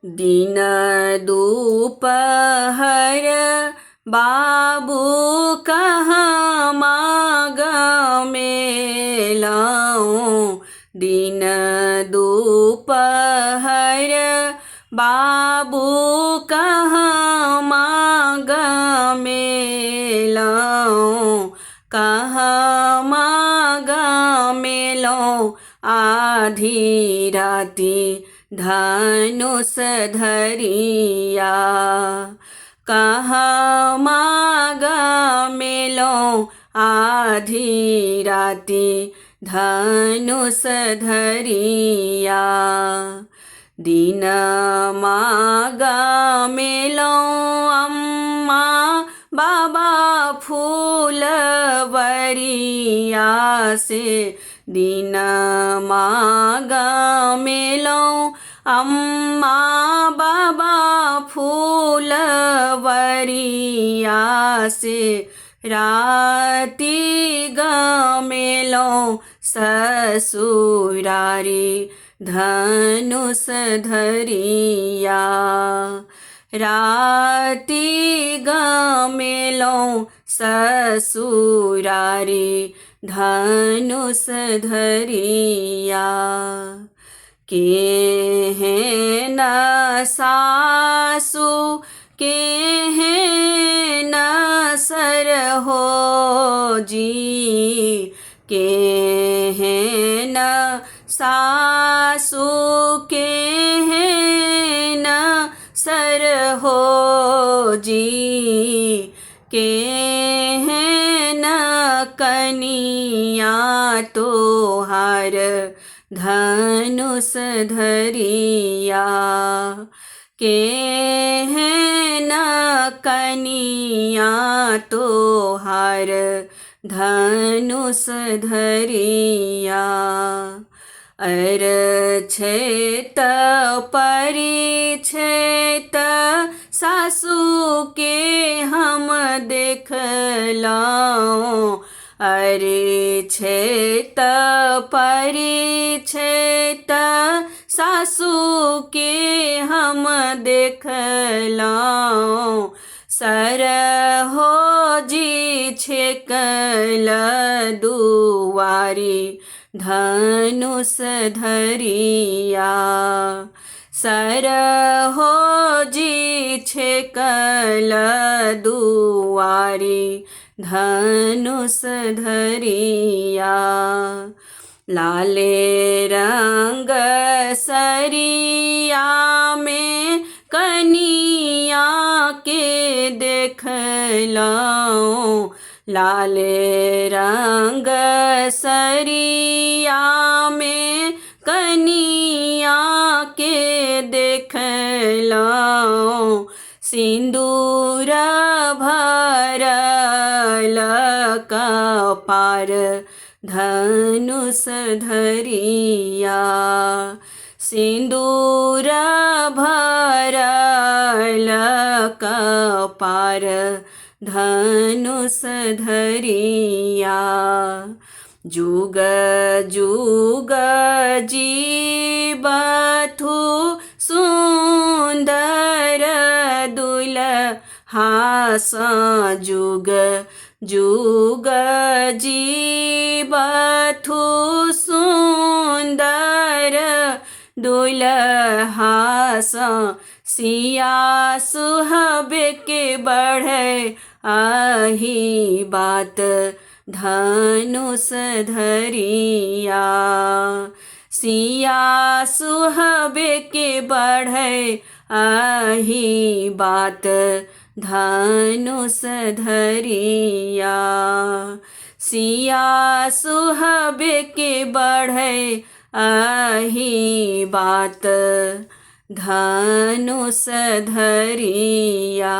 दिन दोपहर बाबू कहाँ माग में लाऊं। दिन दोपहर बाबू कहाँ माग में लाऊं। कहाँ माग में लाऊं आधी राती धनुष धरिया। कहाँ माग में लाऊं आधी राती धनुष धरिया। दिन माग में लाऊं अम्मा बाबा फूलवरिया से। दिन माग में लाऊं अम्मा बाबा फूलवरिया से। राती ग में लाऊं ससुरारी धनुष धरिया। राती ग में लाऊं ससुरारी धनुष धरिया। के हैं न सासु के हैं न सर हो जी। के हैं न सासु के हैं न सर हो जी। के हैं न कनिया तोहार धनुष धरिया। के हैं न कनिया तोहार धनुष धरिया। छेत परिछेत सासू के हम देखलाऊं। छेत परिछेत सासू के हम देखलाऊं। सर हो जी छेकल दुआरी धनुष धरिया। सर हो जी छेकल दुआरी धनुष धरिया। लाले रंग सरिया में कनिया के देखलाऊं। लाले रंग सरिया में कनिया के देखलाऊं। सिंदूर भरल कपार धनुष धरिया। सिंदूर भरल कपार धनुष धरिया। जुग जुग जीवथु सुंदर दुल्हा जुग जुग जीवथु सुंदर दुल्हा सिया सुहाबे के बढ़े आही बात धनुष धरिया। सिया सुहाबे के बढ़े आही बात धनुष धरिया। सिया सुहाबे के बढ़े आही बात धनुष धरिया।